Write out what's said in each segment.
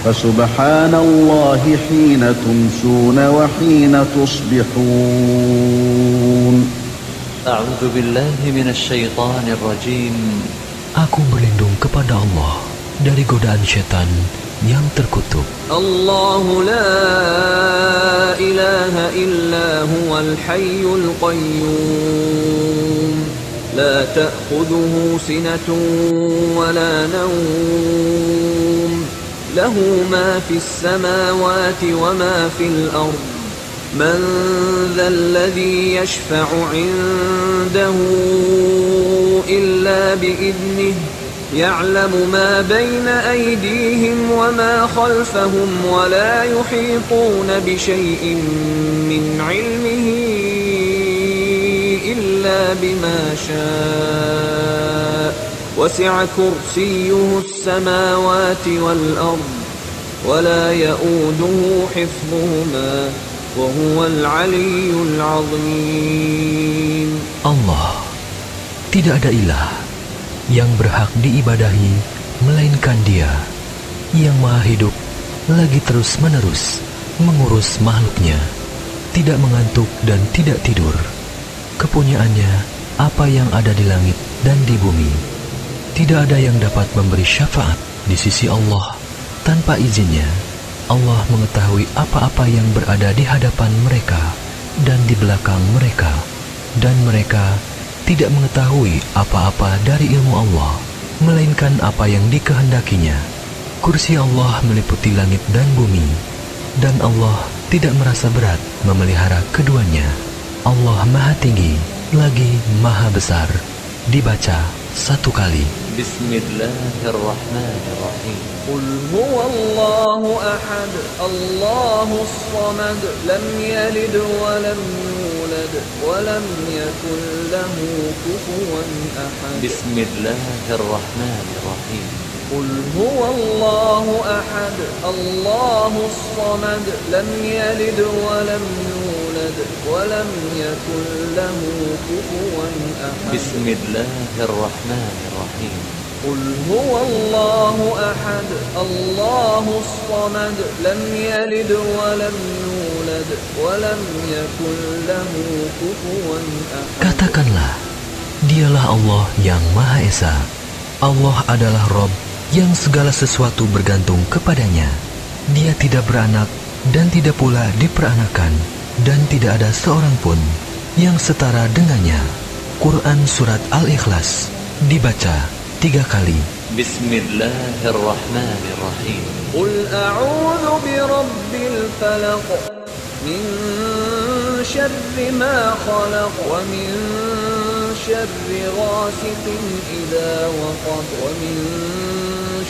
فسبحان الله حين تمسون وحين تصبحون. أعوذ بالله من الشيطان الرجيم. Aku berlindung kepada Allah dari godaan syaitan yang terkutuk. Allahu la ilaha illa huwal hayyul qayyum. La ta'khudhuhu sinatun wa la nawm. Lahu ma fis samawati wa ma fil ard. Man dhal ladhi yashfa'u 'indahu illa bi'idhnihi. يعلم ما بين أيديهم وما خلفهم ولا يحيطون بشيء من علمه إلا بما شاء وسع كرسيه السماوات والأرض ولا يؤوده حفظهما وهو العلي العظيم. Allah, tidak ada ilah yang berhak diibadahi melainkan Dia yang Maha Hidup, lagi terus-menerus mengurus makhluknya, tidak mengantuk dan tidak tidur. Kepunyaannya apa yang ada di langit dan di bumi. Tidak ada yang dapat memberi syafaat di sisi Allah tanpa izinnya. Allah mengetahui apa-apa yang berada di hadapan mereka dan di belakang mereka, dan mereka tidak mengetahui apa-apa dari ilmu Allah, melainkan apa yang dikehendakinya. Kursi Allah meliputi langit dan bumi, dan Allah tidak merasa berat memelihara keduanya. Allah Maha Tinggi, lagi Maha Besar. Dibaca satu kali. Bismillahirrahmanirrahim. Qul huwallahu ahad, Allahus samad, lam yalid wa lam yulad wa lam yakul lahu kufuwan ahad. Bismillahirrahmanirrahim. Qul huwallahu ahad, Allahus samad, lam yalid wa lam yulad wa lam yakul lahu kufuwan ahad. Bismillahirrahmanirrahim. قل هو الله أحد الله الصمد لم يلد ولم يولد ولم يكن له كفوا أحد. Katakanlah, Dialah Allah yang Maha Esa. Allah adalah Rabb yang segala sesuatu bergantung kepadanya. Dia tidak beranak dan tidak pula diperanakan, dan tidak ada seorang pun yang setara dengannya. Quran Surat Al-Ikhlas. Dibaca 3 kali. Bismillahirrahmanirrahim. Qul a'udzu birabbil falaq min syarri ma khalaq wa min syarri ghasiqin idza waqab wa min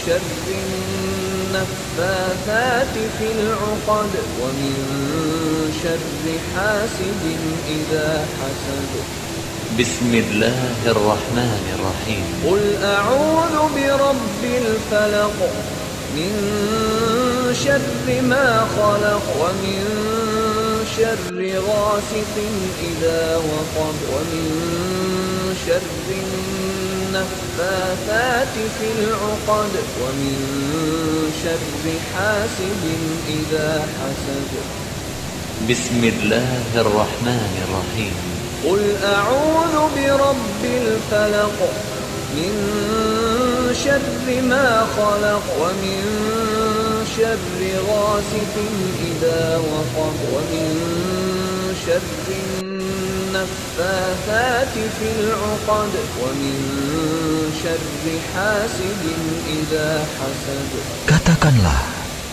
syarri naffathati fil 'uqad wa min syarri hasidin idza hasad. Bismillahirrahmanirrahim. Qul a'udzu birabbil falaq min syarri ma khalaq wa min syarri ghasiqin idza waqab wa min syarri naffathati fil 'uqad wa min syarri hasidin idza hasad. Bismillahirrahmanirrahim. قل أعوذ برب الفلق من شر ما خلق ومن شر غاسق إذا وقب ومن شر النفاثات في العقد ومن شر حاسد إذا حسد. Katakanlah,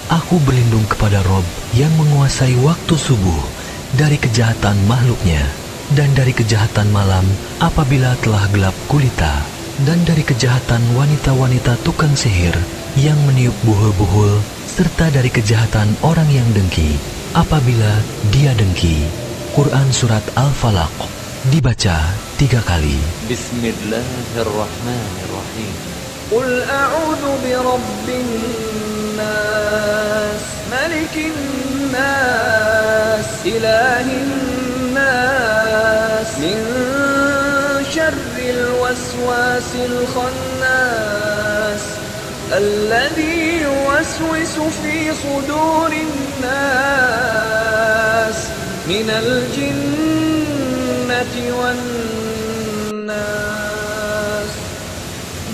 aku berlindung kepada Rob yang menguasai waktu subuh dari kejahatan makhluknya, dan dari kejahatan malam apabila telah gelap gulita, dan dari kejahatan wanita-wanita tukang sihir yang meniup buhul-buhul, serta dari kejahatan orang yang dengki apabila dia dengki. Quran Surat Al-Falaq. Dibaca 3 kali. Bismillahirrahmanirrahim. Qul a'udzu birabbin nas, malikin nas, ilahin nas, min syarril waswasil khannas, الذي يوسوس في صدور الناس من الجنة والناس.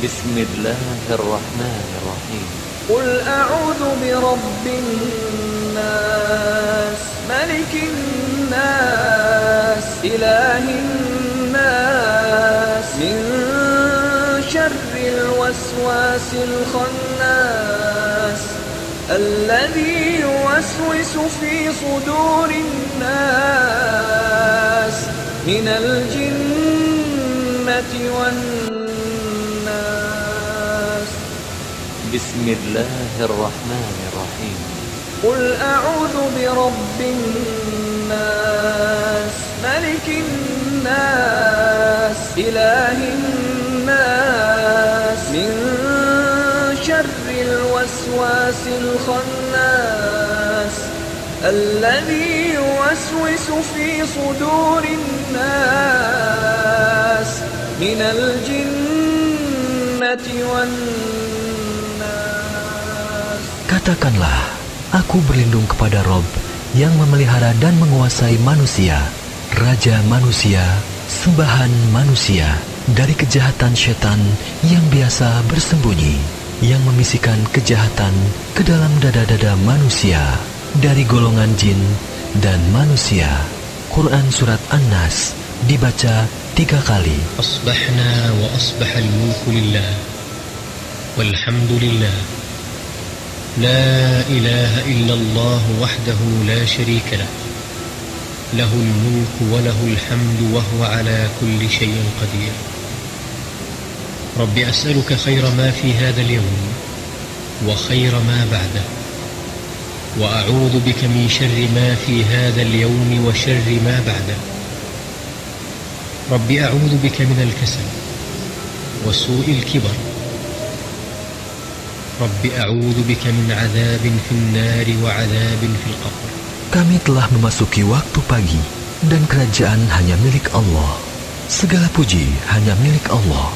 بسم الله الرحمن الرحيم. قل أعوذ برب الناس ملك الناس إله الناس من شر الوسواس الخناس الذي يوسوس في صدور الناس من الجنة والناس. بسم الله الرحمن الرحيم. قل أعوذ برب الناس ملك الناس إله الناس من شر الوسواس الخناس الذي يوسوس في صدور الناس من الجنة والناس. Katakanlah, aku berlindung kepada Rob yang memelihara dan menguasai manusia, Raja manusia, sembahan manusia, dari kejahatan setan yang biasa bersembunyi, yang membisikkan kejahatan ke dalam dada-dada manusia, dari golongan jin dan manusia. Quran Surat An-Nas dibaca 3 kali. Asbahna wa asbahal mulku lillah walhamdulillah la ilaha illallah wahdahu la sharika lah lahul mulku wa lahul hamdu wa huwa ala kulli shay'in qadir. Rabbi as'aluka khayra ma fi hadha al-yawm wa khayra ma ba'dah wa a'udhu bika min sharri ma fi hadha al-yawm wa sharri ma ba'dah. Rabbi a'udhu bika min al-kasal wa su'il kibar. Rabbi a'udhu bika min 'adzabin fin nari wa 'adzabin fil qabr. Kami telah memasuki waktu pagi dan kerajaan hanya milik Allah. Segala puji hanya milik Allah.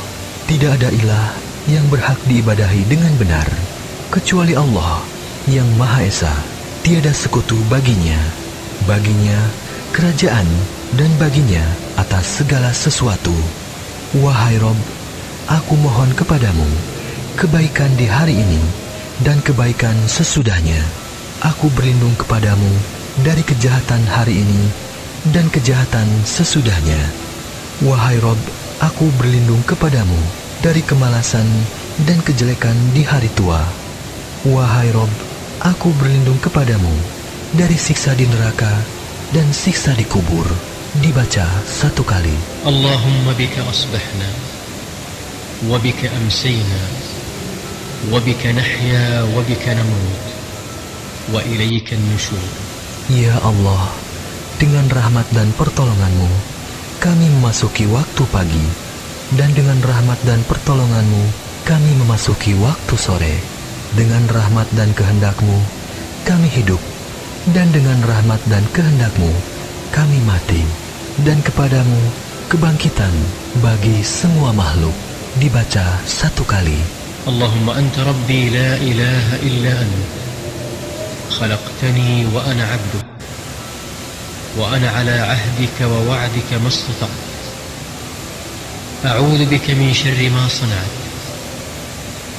Tidak ada ilah yang berhak diibadahi dengan benar kecuali Allah yang Maha Esa. Tiada sekutu baginya. Baginya kerajaan dan baginya atas segala sesuatu. Wahai Rob, aku mohon kepadamu kebaikan di hari ini dan kebaikan sesudahnya. Aku berlindung kepadamu dari kejahatan hari ini dan kejahatan sesudahnya. Wahai Rob, aku berlindung kepadamu dari kemalasan dan kejelekan di hari tua. Wahai Rob, aku berlindung kepadamu dari siksa di neraka dan siksa di kubur. Dibaca 1 kali. Allahumma bika asbahna wa bika amsayna wa bika nahya wa bika namut wa ilaika an-nusyur. Ya Allah, dengan rahmat dan pertolonganmu kami memasuki waktu pagi, dan dengan rahmat dan pertolonganmu kami memasuki waktu sore. Dengan rahmat dan kehendakmu kami hidup, dan dengan rahmat dan kehendakmu kami mati, dan kepadamu kebangkitan bagi semua makhluk. Dibaca 1 kali. Allahumma anta rabbi la ilaha illa anta khalaqtani wa ana 'abduk wa ana 'ala 'ahdika wa wa'dika mastata'tu a'udzu bika min sharri ma sana'tu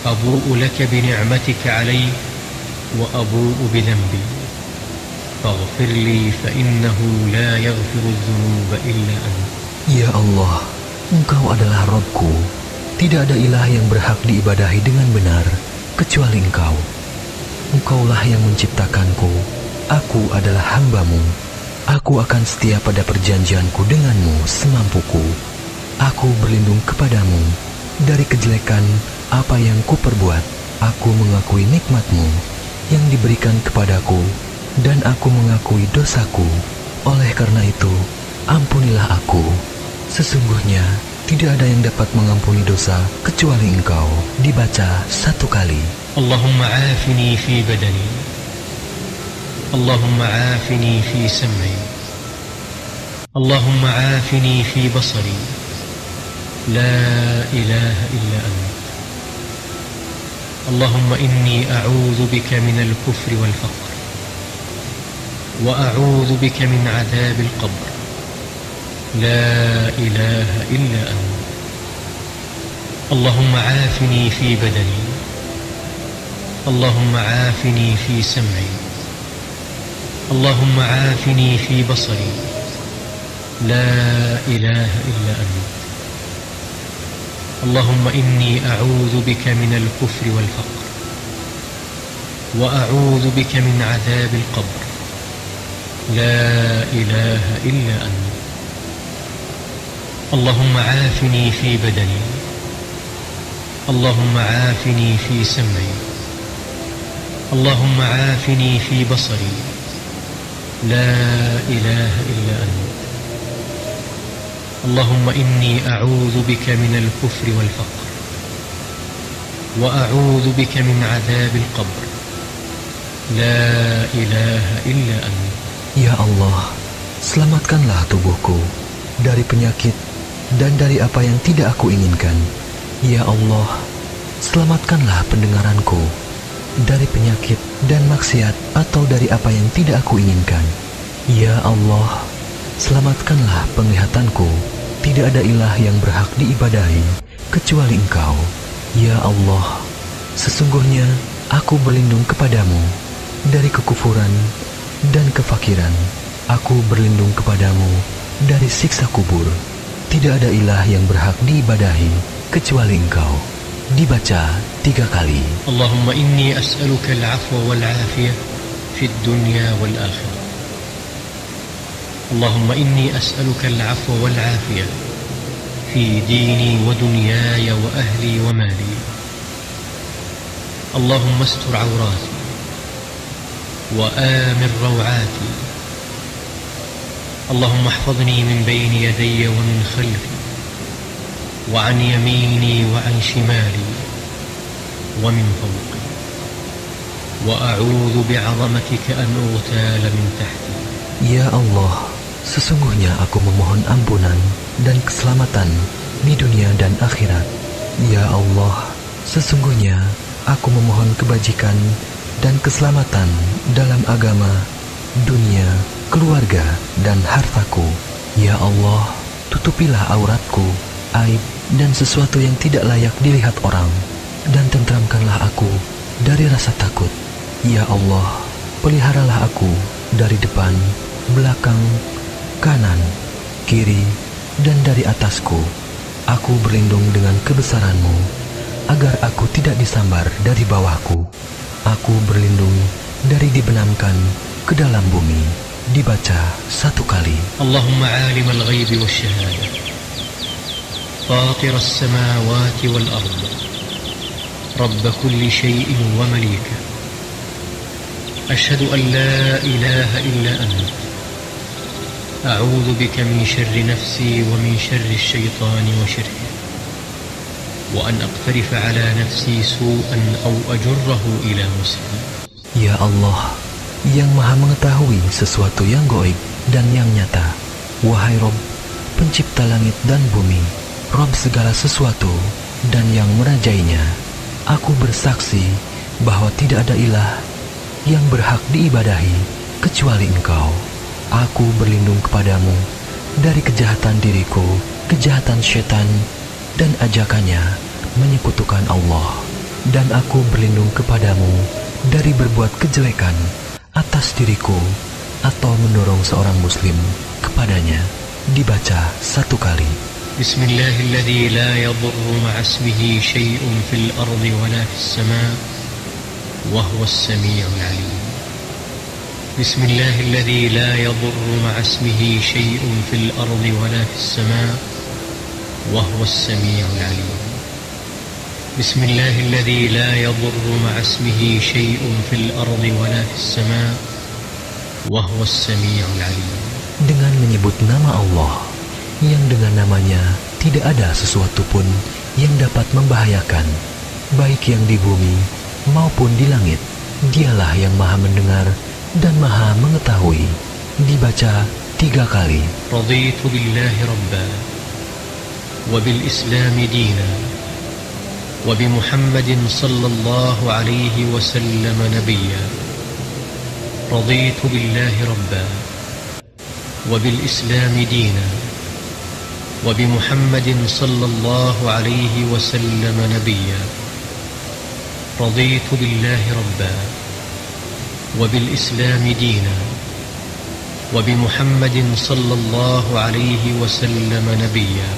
abu'u laka bi ni'matika 'alayya wa abu'u bi dhanbi faghfir li fa innahu la yaghfiru adh-dhunuba illa anta. Ya Allah, Engkau adalah Rabbku. Tidak ada ilah yang berhak diibadahi dengan benar kecuali Engkau. Engkaulah yang menciptakanku. Aku adalah hamba-Mu. Aku akan setia pada perjanjianku denganmu semampuku. Aku berlindung kepadamu dari kejelekan apa yang kuperbuat. Aku mengakui nikmat-Mu yang diberikan kepadaku, dan aku mengakui dosaku. Oleh karena itu, ampunilah aku. Sesungguhnya tidak ada yang dapat mengampuni dosa kecuali Engkau. Dibaca 1 kali. Allahumma afini fi badani, Allahumma afini fi sam'i, Allahumma afini fi basari, la ilaha illa anta. اللهم إني أعوذ بك من الكفر والفقر وأعوذ بك من عذاب القبر لا إله إلا أنت اللهم عافني في بدني اللهم عافني في سمعي اللهم عافني في بصري لا إله إلا أنت اللهم إني أعوذ بك من الكفر والفقر وأعوذ بك من عذاب القبر لا إله إلا أنت اللهم عافني في بدني اللهم عافني في سمعي اللهم عافني في بصري لا إله إلا أنت اللهم إني أعوذ بك من الكفر والفقر وأعوذ بك من عذاب القبر لا إله إلا أنت. Ya Allah, selamatkanlah tubuhku dari penyakit dan dari apa yang tidak aku inginkan. Ya Allah, selamatkanlah pendengaranku dari penyakit dan maksiat atau dari apa yang tidak aku inginkan. Ya Allah, selamatkanlah penglihatanku. Tidak ada ilah yang berhak diibadahi kecuali Engkau. Ya Allah, sesungguhnya aku berlindung kepadamu dari kekufuran dan kefakiran. Aku berlindung kepadamu dari siksa kubur. Tidak ada ilah yang berhak diibadahi kecuali Engkau. Dibaca 3 kali. Allahumma inni as'aluka al-'afwa wal-'afiyah fid dunya wal-akhirah. اللهم إني أسألك العفو والعافية في ديني ودنياي وأهلي ومالي اللهم استر عوراتي وآمن روعاتي اللهم احفظني من بين يدي ومن خلفي وعن يميني وعن شمالي ومن فوقي وأعوذ بعظمتك أن أغتال من تحتي. Ya Allah, sesungguhnya aku memohon ampunan dan keselamatan di dunia dan akhirat. Ya Allah, sesungguhnya aku memohon kebajikan dan keselamatan dalam agama, dunia, keluarga, dan hartaku. Ya Allah, tutupilah auratku, aib, dan sesuatu yang tidak layak dilihat orang, dan tentramkanlah aku dari rasa takut. Ya Allah, peliharalah aku dari depan, belakang, kanan, kiri, dan dari atasku. Aku berlindung dengan kebesaran-Mu, agar aku tidak disambar dari bawahku. Aku berlindung dari dibenamkan ke dalam bumi. Dibaca 1 kali. Allahumma alim al-ghayb wa syahada fatir as-samawati wal-ard rabb kulli shay'in wa malika ashhadu an la ilaha illa anta أعوذ بك من شر نفسي ومن شر الشيطان وشره وأن أقترف على نفسي سوءا أو أجره إلى مسلم. Ya Allah, yang maha mengetahui sesuatu yang gaib dan yang nyata. Wahai Rob, pencipta langit dan bumi, Rob segala sesuatu dan yang merajainya, aku bersaksi bahwa tidak ada ilah yang berhak diibadahi kecuali Engkau. Aku berlindung kepadamu dari kejahatan diriku, kejahatan syaitan, dan ajakannya menyekutukan Allah. Dan aku berlindung kepadamu dari berbuat kejelekan atas diriku atau mendorong seorang muslim kepadanya. Dibaca 1 kali. Bismillahilladzi la yadurru ma'asmihi syai'un fil ardi wa la fis sama' wa huwas sami'ul 'alim. بسم الله الذي لا يضر مع اسمه شيء في الأرض ولا في السماء وهو السميع العليم. بسم الله الذي لا يضر مع اسمه شيء في الأرض ولا في السماء وهو السميع العليم. Dengan menyebut nama Allah, yang dengan namanya tidak ada sesuatu pun yang dapat membahayakan, baik yang di bumi maupun di langit. Dialah yang maha mendengar dan maha mengetahui. Dibaca 3 kali. Raditu billahi rabba wa bil islam dina وبمحمد صلى الله عليه وسلم نبيا رضيت بالله ربا وبالإسلام دينا وبمحمد صلى الله عليه وسلم نبيا رضيت بالله ربا وبالإسلام دينا وبمحمد صلى الله عليه وسلم نبيا.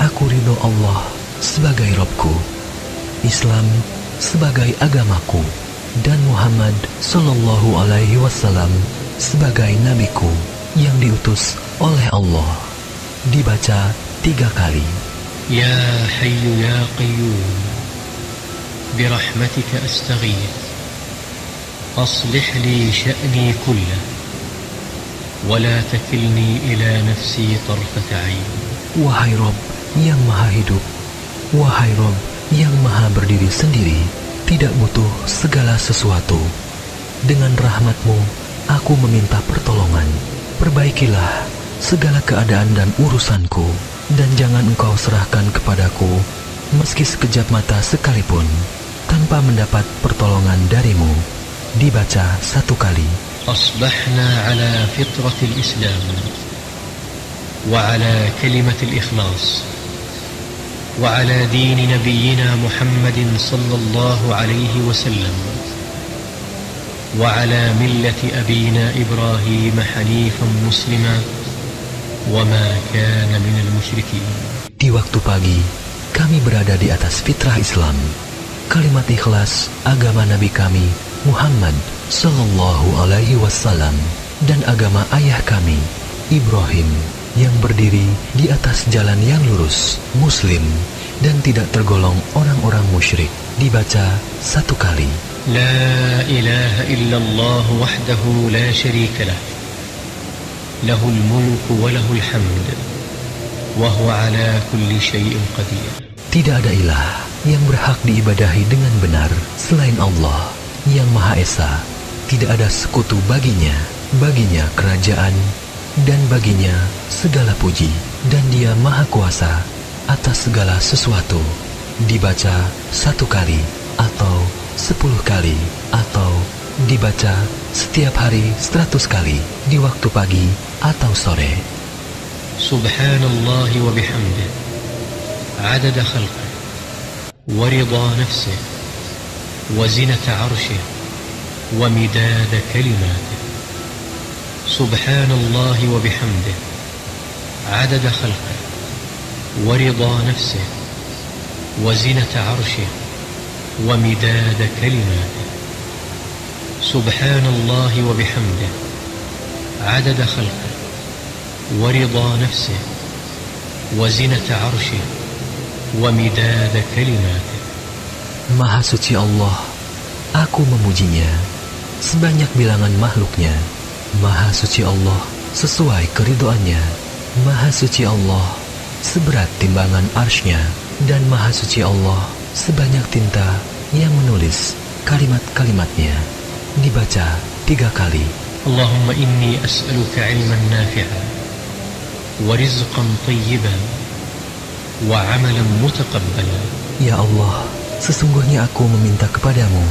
Aku ridho Allah sebagai Rabbku, Islam sebagai agamaku, dan Muhammad sallallahu alaihi wasallam sebagai nabiku yang diutus oleh Allah. Dibaca 3 kali. Ya Hayyu ya Qayyum birahmatika astaghith aslih li sya'ni kullah wa la takilni ila nafsi tarfat 'ain. Wahai Rabb yang maha hidup, wahai Rabb yang maha berdiri sendiri, tidak butuh segala sesuatu. Dengan rahmat-Mu aku meminta pertolongan. Perbaikilah segala keadaan dan urusanku, dan jangan Engkau serahkan kepadaku meski sekejap mata sekalipun tanpa mendapat pertolongan dari-Mu. Dibaca 1 kali. Asbahna ala fitratil Islam wa ala kalimatil ikhlas wa ala dini nabiyyina Muhammadin sallallahu alaihi wasallam wa ala millati abina Ibrahim hanifan muslima wa ma kana minal musyrikin. Di waktu pagi kami berada di atas fitrah Islam, kalimat ikhlas agama Nabi kami Muhammad sallallahu alaihi wasallam, dan agama ayah kami Ibrahim yang berdiri di atas jalan yang lurus, muslim, dan tidak tergolong orang-orang musyrik. Dibaca 1 kali. La ilaha illallah wahdahu la syarika lah, lahul mulku wa lahul hamd wa huwa ala kulli syai'in qadir. Tidak ada ilah yang berhak diibadahi dengan benar selain Allah yang Maha Esa. Tidak ada sekutu baginya. Baginya kerajaan dan baginya segala puji, dan Dia Maha Kuasa atas segala sesuatu. Dibaca 1 kali atau 10 kali atau dibaca setiap hari 100 kali di waktu pagi atau sore. Subhanallah wa bihamdih adada khalqih wa ridha nafsih wa zinata arshih wa midada kalimatih. Subhanallah wa bihamdih adada khalqih wa ridha nafsih wa zinata arshih wa midada kalimatih. Subhanallah wa bihamdih adada khalqih wa ridha nafsih wa zinata arshih wa midada kalimatih. Maha suci Allah, aku memujinya sebanyak bilangan makhluknya. Maha suci Allah sesuai keridhoannya. Maha suci Allah seberat timbangan arsy-Nya, dan Maha suci Allah sebanyak tinta yang menulis kalimat-kalimatnya. Dibaca 3 kali. Allahumma inni as'aluka ilman nafi'an wa rizqan tayyiban wa amalan mutaqabbalan. Ya Allah, sesungguhnya aku meminta kepadamu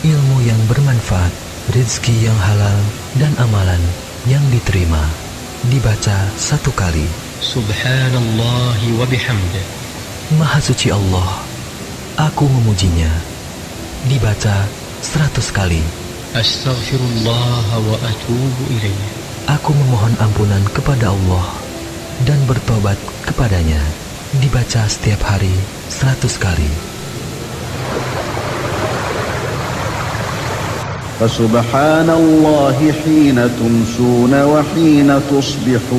ilmu yang bermanfaat, rezeki yang halal, dan amalan yang diterima. Dibaca 1 kali. Subhanallah wa bihamdih. Maha suci Allah, aku memujinya. Dibaca 100 kali. Astaghfirullah wa atubu ilaih. Aku memohon ampunan kepada Allah dan bertobat kepadanya. Dibaca setiap hari 100 kali. Fasubhanallahi hina tumsuna wa hina tusbihun.